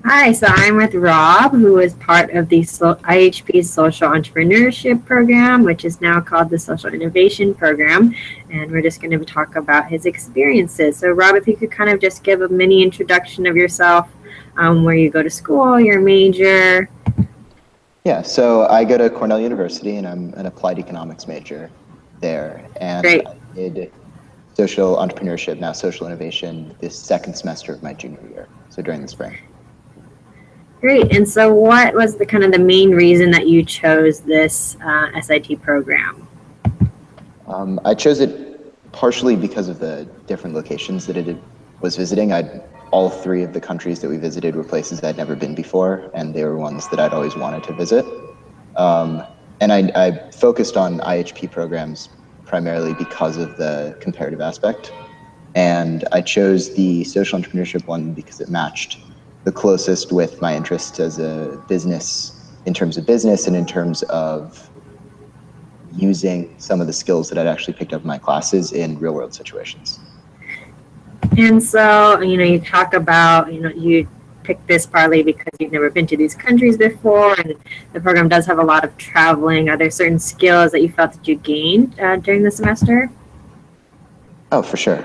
Hi, so I'm with Rob, who is part of the IHP Social Entrepreneurship program, which is now called the Social Innovation program. And we're just going to talk about his experiences. So, Rob, if you could kind of just give a mini introduction of yourself, where you go to school, your major. Yeah, so I go to Cornell University and I'm an applied economics major there. And Great. I did social entrepreneurship, now social innovation, this second semester of my junior year, so during the spring. Great. And so, what was the kind of the main reason that you chose this SIT program? I chose it partially because of the different locations that it was visiting. All three of the countries that we visited were places I'd never been before, and they were ones that I'd always wanted to visit. And I focused on IHP programs primarily because of the comparative aspect. And I chose the social entrepreneurship one because it matched the closest with my interests as a business, in terms of business and in terms of using some of the skills that I'd actually picked up in my classes in real world situations. And so, you talk about, you picked this partly because you've never been to these countries before, and the program does have a lot of traveling. Are there certain skills that you felt that you gained during the semester? Oh, for sure.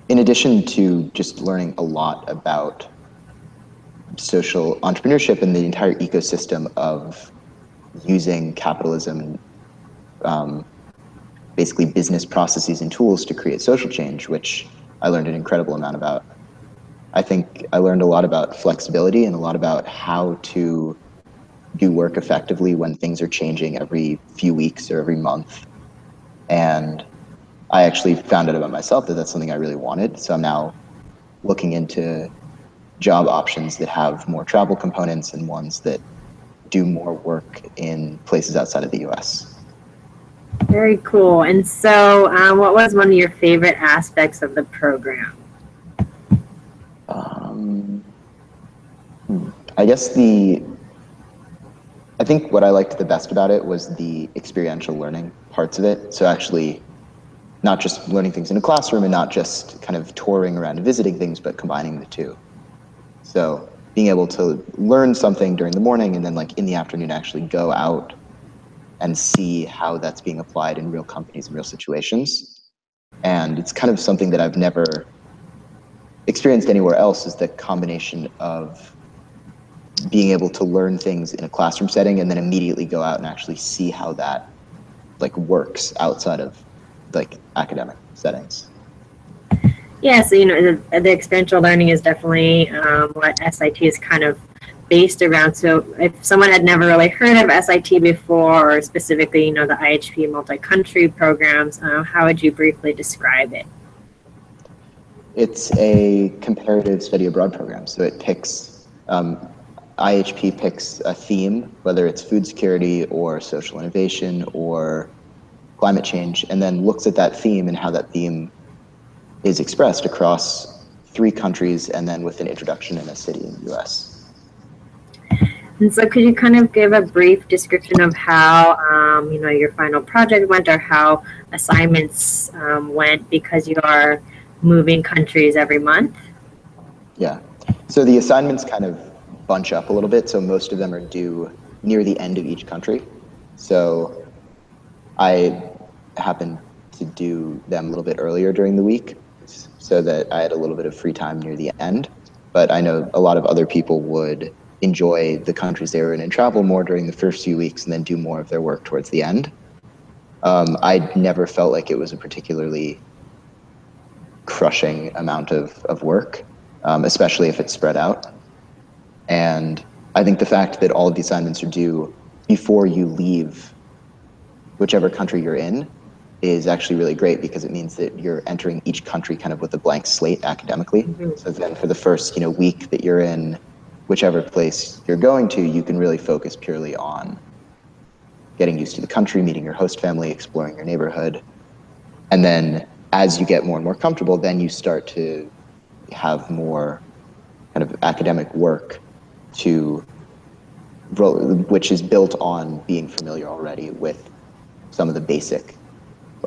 In addition to just learning a lot about social entrepreneurship and the entire ecosystem of using capitalism, basically business processes and tools to create social change, which I learned an incredible amount about. I think I learned a lot about flexibility and a lot about how to do work effectively when things are changing every few weeks or every month. And I actually found out about myself that that's something I really wanted. So I'm now looking into job options that have more travel components and ones that do more work in places outside of the US. Very cool. And so, what was one of your favorite aspects of the program? I guess I think what I liked the best about it was the experiential learning parts of it. So actually not just learning things in a classroom and not just kind of touring around and visiting things, but combining the two. So being able to learn something during the morning and then like in the afternoon actually go out and see how that's being applied in real companies and real situations. And it's kind of something that I've never experienced anywhere else, is the combination of being able to learn things in a classroom setting and then immediately go out and actually see how that like works outside of like academic settings. Yeah, so the experiential learning is definitely what SIT is kind of based around. So if someone had never really heard of SIT before, or specifically, the IHP multi-country programs, how would you briefly describe it? It's a comparative study abroad program. So it picks, IHP picks a theme, whether it's food security or social innovation or climate change, and then looks at that theme and how that theme is expressed across 3 countries and then with an introduction in a city in the US. And so could you kind of give a brief description of how, your final project went, or how assignments went, because you are moving countries every month? Yeah. So the assignments kind of bunch up a little bit. So most of them are due near the end of each country. So I happened to do them a little bit earlier during the week so that I had a little bit of free time near the end. But I know a lot of other people would enjoy the countries they were in and travel more during the first few weeks and then do more of their work towards the end. I never felt like it was a particularly crushing amount of work, especially if it's spread out. And I think the fact that all of the assignments are due before you leave whichever country you're in is actually really great, because it means that you're entering each country kind of with a blank slate academically. Mm-hmm. So then for the first week that you're in whichever place you're going to, you can really focus purely on getting used to the country, meeting your host family, exploring your neighborhood. And then as you get more and more comfortable, then you start to have more kind of academic work which is built on being familiar already with some of the basic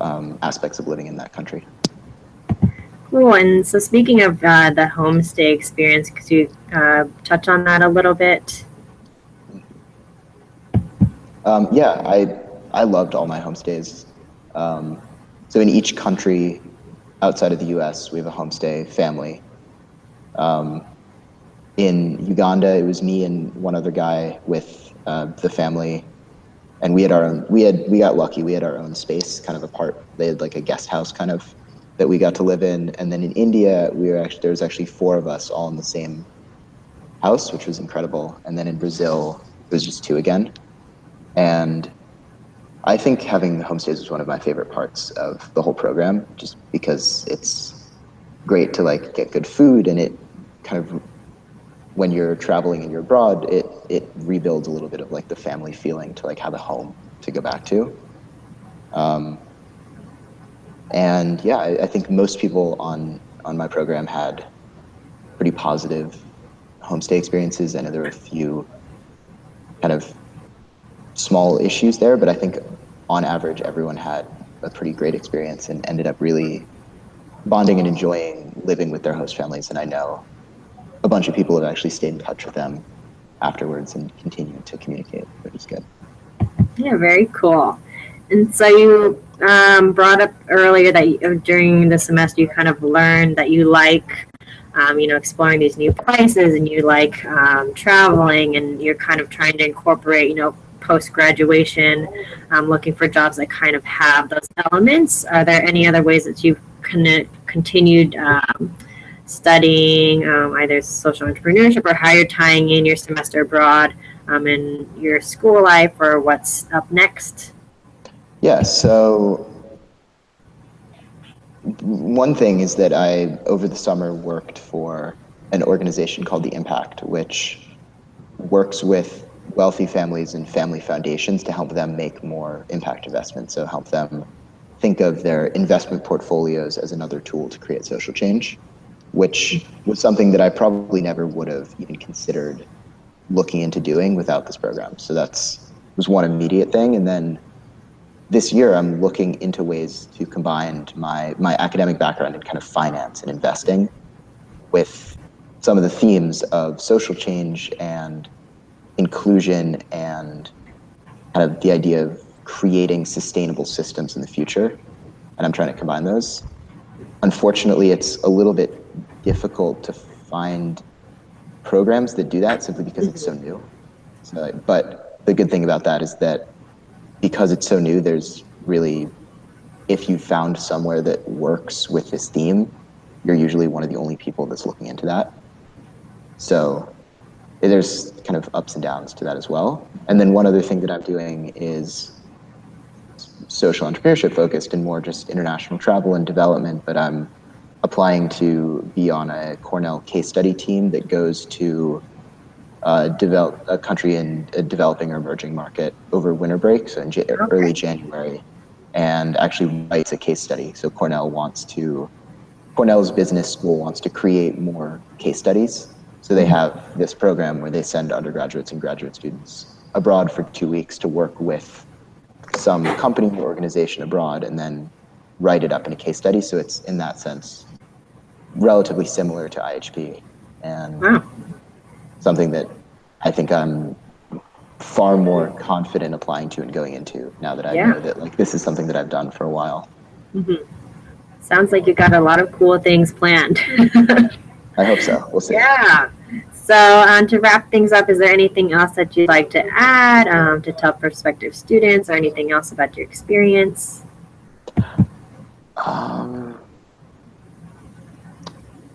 aspects of living in that country. Cool. And so speaking of the homestay experience, could you touch on that a little bit? Yeah, I loved all my homestays. So in each country outside of the US, we have a homestay family. Um, in Uganda, it was me and one other guy with the family, and we had our own. We got lucky. We had our own space, kind of apart. They had like a guest house, kind of that we got to live in. And then in India, there was actually four of us all in the same house, which was incredible. And then in Brazil, it was just two again. And I think having the homestays was one of my favorite parts of the whole program, just because it's great to like get good food, and it kind of, when you're traveling and you're abroad, it rebuilds a little bit of like the family feeling to like have a home to go back to. Um, and yeah, I think most people on my program had pretty positive homestay experiences. I know there were a few kind of small issues there, but I think on average, everyone had a pretty great experience and ended up really bonding and enjoying living with their host families. And I know a bunch of people have actually stayed in touch with them afterwards and continued to communicate, which is good. Yeah, very cool. And so you brought up earlier that during the semester you kind of learned that you like, exploring these new places, and you like traveling, and you're kind of trying to incorporate, post graduation, looking for jobs that kind of have those elements. Are there any other ways that you've continued studying either social entrepreneurship, or how you're tying in your semester abroad in your school life, or what's up next? Yeah, so one thing is that I, over the summer, worked for an organization called The Impact, which works with wealthy families and family foundations to help them make more impact investments. So help them think of their investment portfolios as another tool to create social change, which was something that I probably never would have even considered looking into doing without this program. So was one immediate thing. And then this year, I'm looking into ways to combine my academic background in kind of finance and investing with some of the themes of social change and inclusion and kind of the idea of creating sustainable systems in the future. And I'm trying to combine those. Unfortunately, it's a little bit difficult to find programs that do that simply because it's so new. So, but the good thing about that is that because it's so new, there's really, if you found somewhere that works with this theme, you're usually one of the only people that's looking into that. So there's kind of ups and downs to that as well. And then one other thing that I'm doing is social entrepreneurship focused and more just international travel and development, but I'm applying to be on a Cornell case study team that goes to develop a country in a developing or emerging market over winter break, so in early January, and actually writes a case study. So Cornell's business school wants to create more case studies. So they have this program where they send undergraduates and graduate students abroad for 2 weeks to work with some company or organization abroad and then write it up in a case study. So it's, in that sense, relatively similar to IHP, and something that I think I'm far more confident applying to and going into now that I know that like this is something that I've done for a while. Mm-hmm. Sounds like you got a lot of cool things planned. I hope so. We'll see. Yeah. So to wrap things up, is there anything else that you'd like to add to tell prospective students, or anything else about your experience? If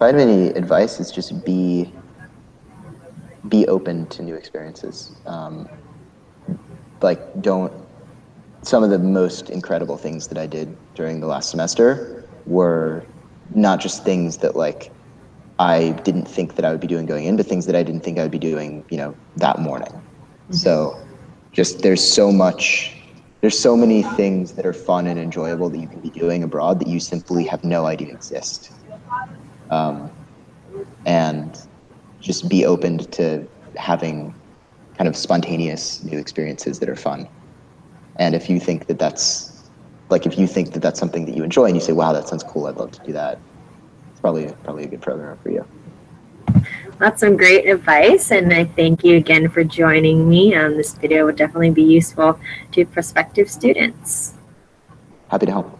I had any advice, it's just be open to new experiences. Some of the most incredible things that I did during the last semester were not just things that like I didn't think that I would be doing going in, but things that I didn't think I would be doing, that morning. Mm-hmm. So just there's so many things that are fun and enjoyable that you can be doing abroad that you simply have no idea exist. And just be open to having kind of spontaneous new experiences that are fun. And if you think that that's something that you enjoy and you say, wow, that sounds cool, I'd love to do that, probably a good program for you. That's some great advice, and I thank you again for joining me. This video would definitely be useful to prospective students. Happy to help.